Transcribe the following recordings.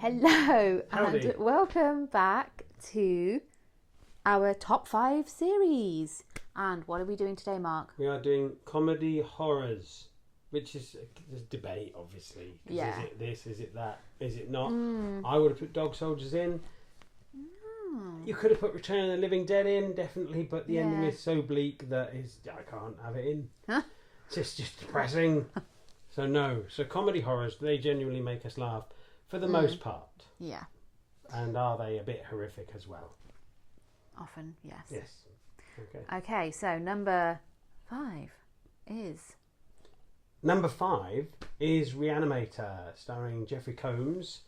Hello. Howdy. And welcome back to our top 5 series. And what are we doing today, Mark? We are doing comedy horrors, which is there's debate, obviously. 'Cause Yeah. Is it this? Is it that? Is it not? I would have put Dog Soldiers in. You could have put Return of the Living Dead in, definitely, but the ending is so bleak that I can't have it in. Huh? It's just depressing. So no. So comedy horrors, they genuinely make us laugh for the most part. Yeah. And are they a bit horrific as well? Often, yes. Yes. Okay. Okay, so number 5 is... Number 5 is Reanimator, starring Jeffrey Combs.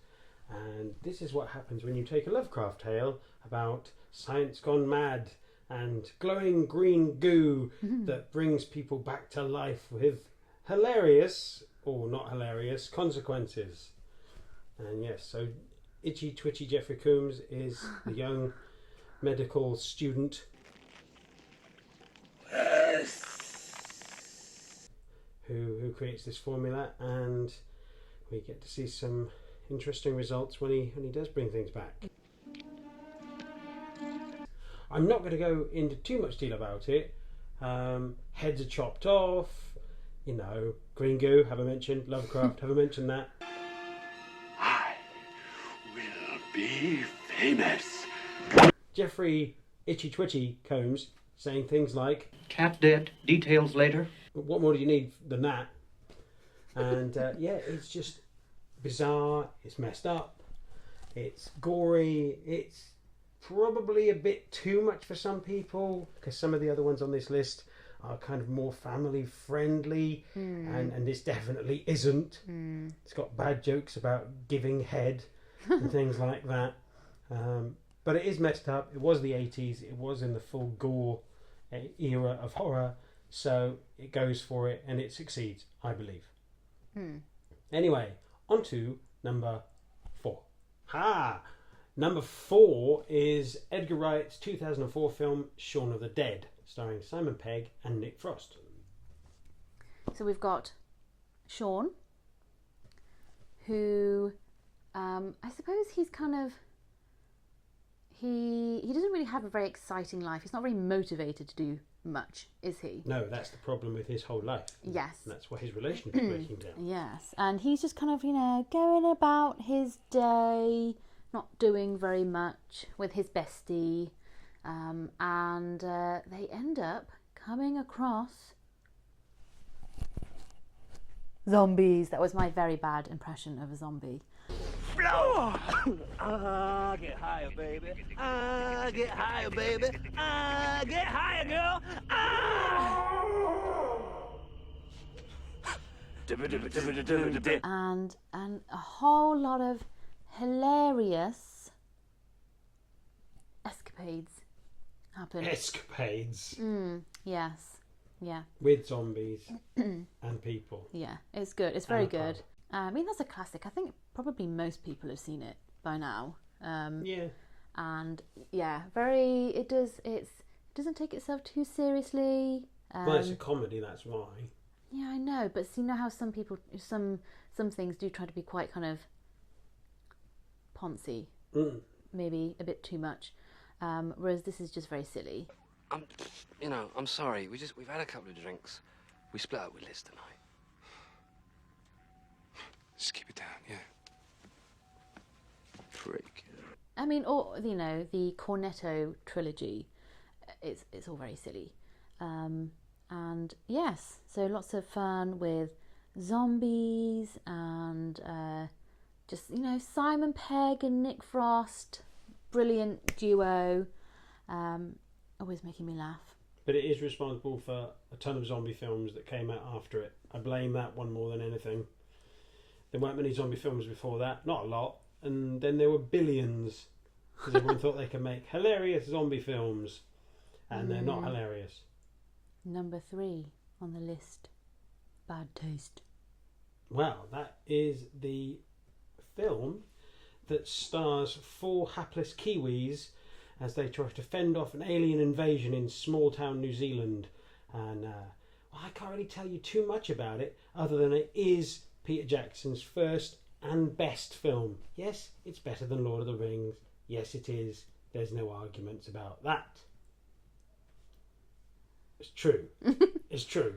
And this is what happens when you take a Lovecraft tale about science gone mad and glowing green goo that brings people back to life with hilarious, or not hilarious, consequences. And yes, so itchy twitchy Jeffrey Combs is the young medical student who creates this formula, and we get to see some interesting results when he does bring things back. I'm not going to go into too much detail about it. Heads are chopped off, green goo, have I mentioned? Lovecraft, have I mentioned that? I will be famous. Jeffrey Itchy Twitchy Combs saying things like, Cat dead, details later. what more do you need than that? And it's just bizarre, it's messed up, it's gory, it's probably a bit too much for some people, because some of the other ones on this list are kind of more family friendly, and this definitely isn't. It's got bad jokes about giving head and things like that, but it is messed up. It was the 80s, it was in the full gore era of horror, so it goes for it and it succeeds, I believe. Anyway, on to number 4. Number 4 is Edgar Wright's 2004 film Shaun of the Dead, starring Simon Pegg and Nick Frost. So we've got Shaun, who I suppose he's kind of... He doesn't really have a very exciting life. He's not very motivated to do much, is he? No, that's the problem with his whole life. Yes. And that's why his relationship is breaking down. Yes, and he's just kind of, going about his day, not doing very much with his bestie, and they end up coming across zombies. That was my very bad impression of a zombie. Get higher, baby. Get higher, baby. Get higher, girl. And a whole lot of hilarious escapades happen. Escapades Yes, yeah, with zombies and people. yeah. It's good. It's very And a pub. good. I mean, that's a classic. I think probably most people have seen it by now. Yeah. And yeah, very. It doesn't take itself too seriously. Well, it's a comedy, that's why. Yeah, I know, but you know how some people, some things do try to be quite kind of poncy, maybe a bit too much. Whereas this is just very silly. I'm sorry. We've had a couple of drinks. We split up with Liz tonight. Just keep it down, yeah. Freak. I mean, or the Cornetto trilogy. It's all very silly. And yes, so lots of fun with zombies and just Simon Pegg and Nick Frost, brilliant duo, always making me laugh. But it is responsible for a ton of zombie films that came out after it. I blame that one more than anything. There weren't many zombie films before that, not a lot, and then there were billions because everyone thought they could make hilarious zombie films, and they're not hilarious. Number 3 on the list, Bad Taste. Well, that is the film that stars 4 hapless Kiwis as they try to fend off an alien invasion in small town New Zealand. And I can't really tell you too much about it, other than it is Peter Jackson's first and best film. Yes, it's better than Lord of the Rings. Yes, it is. There's no arguments about that. It's true. It's true.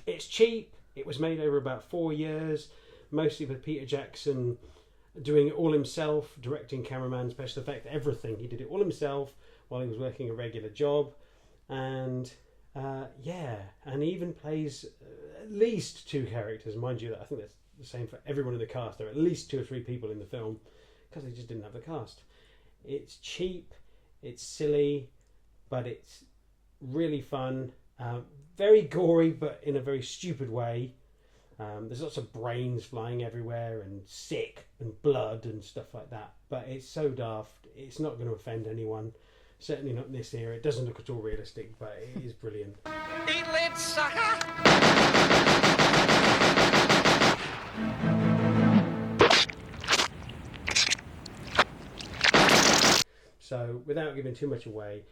It's cheap. It was made over about 4 years, mostly with Peter Jackson doing it all himself, directing, cameraman, special effect, everything. He did it all himself while he was working a regular job. And and he even plays at least 2 characters. Mind you, I think that's the same for everyone in the cast. There are at least 2 or 3 people in the film because they just didn't have the cast. It's cheap, it's silly, but it's really fun. Very gory, but in a very stupid way. There's lots of brains flying everywhere and sick and blood and stuff like that. But it's so daft. It's not going to offend anyone. Certainly not in this era. It doesn't look at all realistic, but it is brilliant. Eat lit, sucker! So, without giving too much away,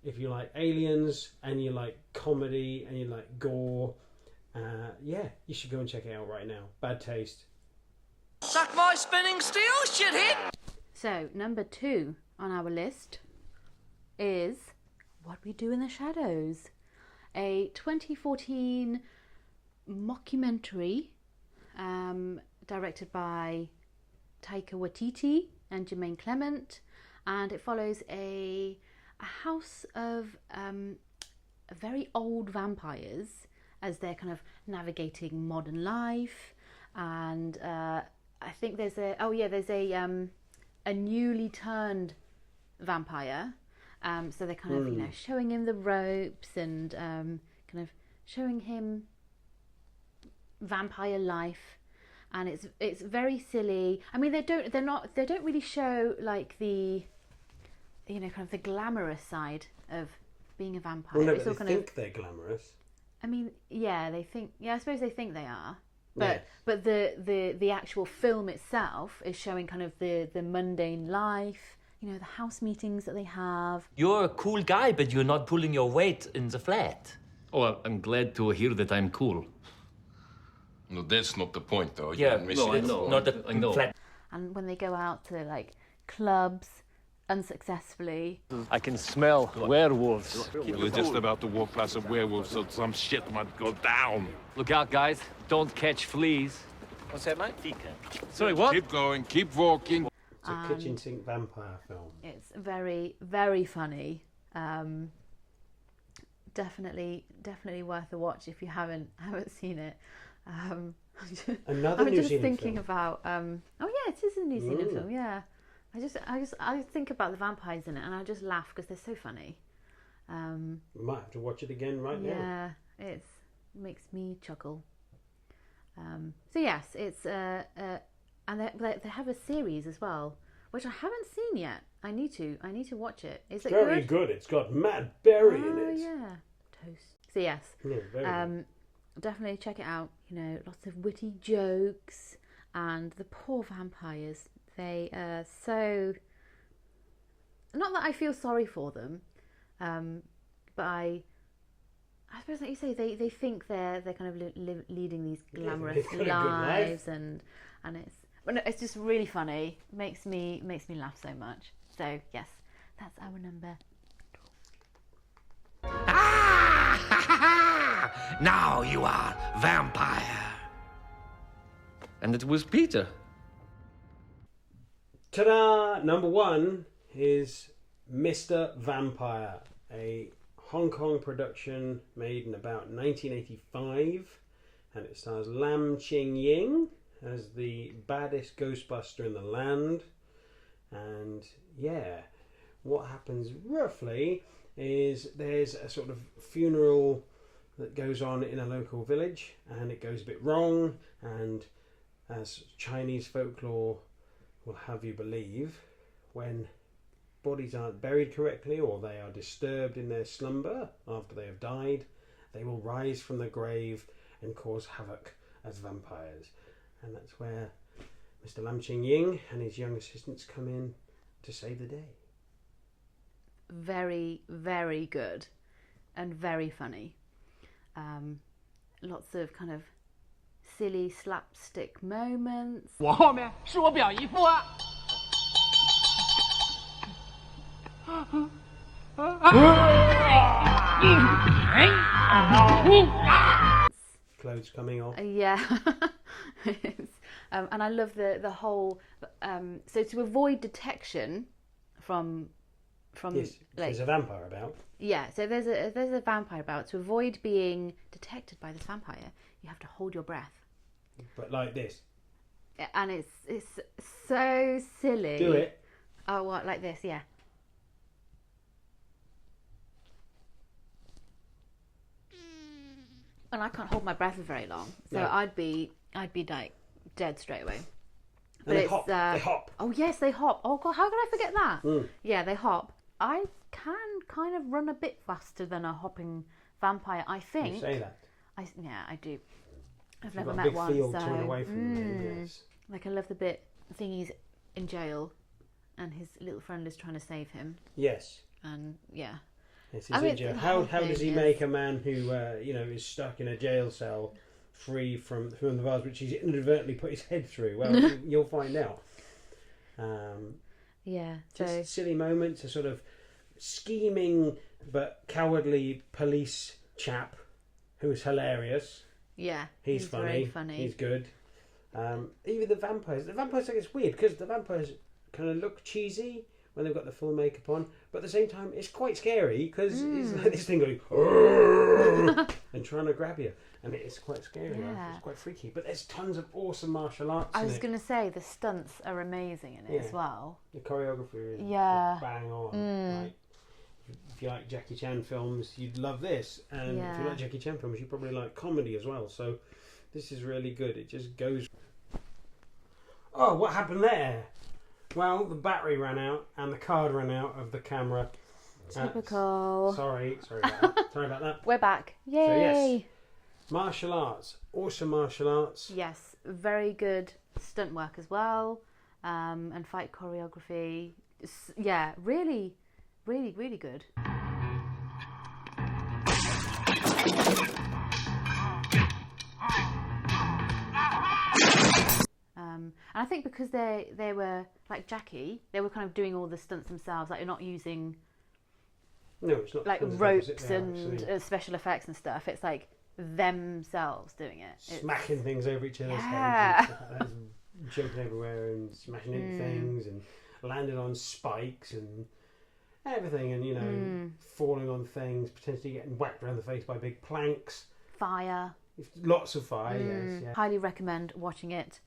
if you like aliens and you like comedy and you like gore, you should go and check it out right now. Bad Taste. Suck my spinning steel, shithead! So, number 2 on our list is What We Do in the Shadows, a 2014 mockumentary directed by Taika Waititi and Jermaine Clement, and it follows a house of very old vampires as they're kind of navigating modern life. And I think there's a newly turned vampire. So they're kind of showing him the ropes and kind of showing him vampire life, and it's very silly. I mean, they don't really show like the kind of the glamorous side of being a vampire. Well, no, it's but all they kind think they're glamorous. I mean, yeah, they think. Yeah, I suppose they think they are. But Yes. but the actual film itself is showing kind of the mundane life. The house meetings that they have. You're a cool guy, but you're not pulling your weight in the flat. Oh, I'm glad to hear that I'm cool. No, that's not the point, though. Yeah, You're missing I the know. point. Not the I know. flat. And when they go out to like clubs unsuccessfully. I can smell werewolves. We're just about to walk past some werewolves, so some shit might go down. Look out, guys. Don't catch fleas. What's that, mate? Sorry, what? Keep going, keep walking. It's a kitchen sink vampire film. It's very, very funny. Definitely worth a watch if you haven't seen it. Another I'm New just Zealand thinking film. about. Oh yeah, it is a New Zealand film. Yeah, I think about the vampires in it, and I just laugh because they're so funny. We might have to watch it again right now. Yeah, it makes me chuckle. So yes, it's and they have a series as well, which I haven't seen yet. I need to watch it. Is it Very good. It's got Matt Berry in Oh it. yeah, toast. So yes, Yeah, very good. definitely check it out. Lots of witty jokes, and the poor vampires. They are so. Not that I feel sorry for them, but I suppose, like you say, they think they're kind of leading these glamorous they've got a good lives, and it's just really funny. Makes me laugh so much. So yes, that's our number. Now you are vampire. And it was Peter. Ta-da! Number 1 is Mr. Vampire, a Hong Kong production made in about 1985, and it stars Lam Ching Ying as the baddest Ghostbuster in the land. And yeah, what happens roughly is there's a sort of funeral that goes on in a local village, and it goes a bit wrong, and as Chinese folklore will have you believe, when bodies aren't buried correctly or they are disturbed in their slumber after they have died, they will rise from the grave and cause havoc as vampires. And that's where Mr. Lam Ching Ying and his young assistants come in to save the day. Very, very good and very funny. Lots of kind of silly slapstick moments. 我后面是我表姨夫啊。 Clothes coming off. Yeah. And I love the whole. So to avoid detection from Yes, like, there's a vampire about. yeah. So there's a vampire about. To avoid being detected by this vampire, you have to hold your breath. But like this. And it's so silly. Do it. Oh, what, like this? Yeah. And I can't hold my breath for very long, so No. I'd be like dead straight away. And they hop. They hop. Oh yes, they hop. Oh god, how could I forget that? Mm. Yeah, they hop. I can kind of run a bit faster than a hopping vampire, I think. You say that. I do. I've You've never got a met big one, field so to run away from them, yes. like I love the bit. I think he's in jail, and his little friend is trying to save him. Yes. And yeah. Yes, I mean, in jail. the How whole does he thing make is- a man who is stuck in a jail cell free from the bars which he's inadvertently put his head through? Well, you'll find out. Yeah. Just So silly moments, a sort of scheming but cowardly police chap who's hilarious. yeah, He's funny. very funny. He's good. Even the vampires. The vampires, like, it's weird because the vampires kind of look cheesy when they've got the full makeup on, but at the same time, it's quite scary because it's like this thing going "Arrgh!" and trying to grab you, and it's quite scary. Yeah. It's quite freaky. But there's tons of awesome martial arts. I in was it. going to say the stunts are amazing in it as Yeah. well. The choreography is Yeah. bang on. Like, if you like Jackie Chan films, you'd love this, and if Yeah. you like Jackie Chan films, you probably like comedy as well. So this is really good. It just goes. Oh, what happened there? Well, the battery ran out and the card ran out of the camera. Typical. Sorry about that. Sorry about that. We're back. Yay! So yes, martial arts, awesome martial arts. Yes, very good stunt work as well, and fight choreography. Yeah, really, really, really good. And I think because they were like Jackie, they were kind of doing all the stunts themselves. Like, you're not using No, it's not like physical, ropes is it? They're and actually special effects and stuff. It's like themselves doing it. It's- smacking things over each other's Yeah. heads, and stuff like that, and jumping everywhere and smashing into things and landing on spikes and everything, and falling on things, potentially getting whacked around the face by big planks. Fire. Lots of fire, yes. Yeah. Highly recommend watching it.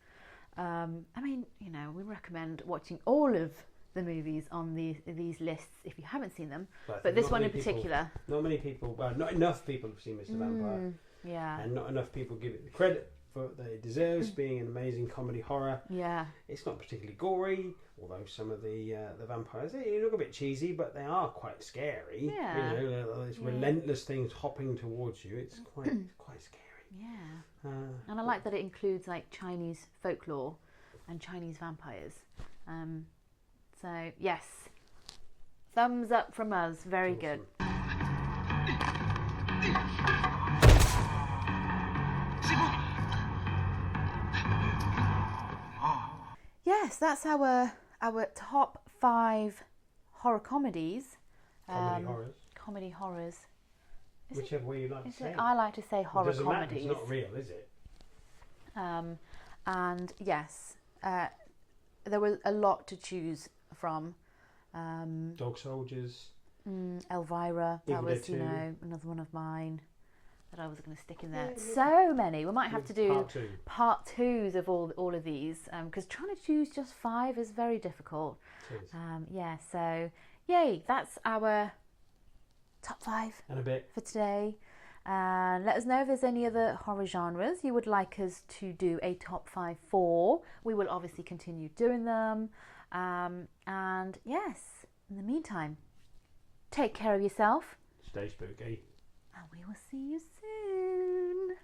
I mean, we recommend watching all of the movies on these lists if you haven't seen them. But this not one in many people- particular. Not many people, well, not enough people have seen Mr. Vampire. Yeah. And not enough people give it the credit that it deserves, being an amazing comedy horror. Yeah. It's not particularly gory, although some of the vampires, they look a bit cheesy, but they are quite scary. Yeah. These relentless things hopping towards you. It's quite scary. Yeah. And I like that it includes like Chinese folklore and Chinese vampires. So yes, thumbs up from us. Very good. Yes, that's our top 5 horror comedies. Comedy horrors. Whichever way you like to say it. I like to say horror It doesn't matter, comedies. it's not real, is it? And yes, there was a lot to choose from. Dog Soldiers. Elvira, that Evil was, Dead 2. another one of mine that I was going to stick in there. So many. We might have to do part 2s of all of these, because trying to choose just 5 is very difficult. Yeah, so yay, that's our top 5 And a bit. for today. And let us know if there's any other horror genres you would like us to do a top 5 for. We will obviously continue doing them. And yes, in the meantime, take care of yourself. Stay spooky. And we will see you soon.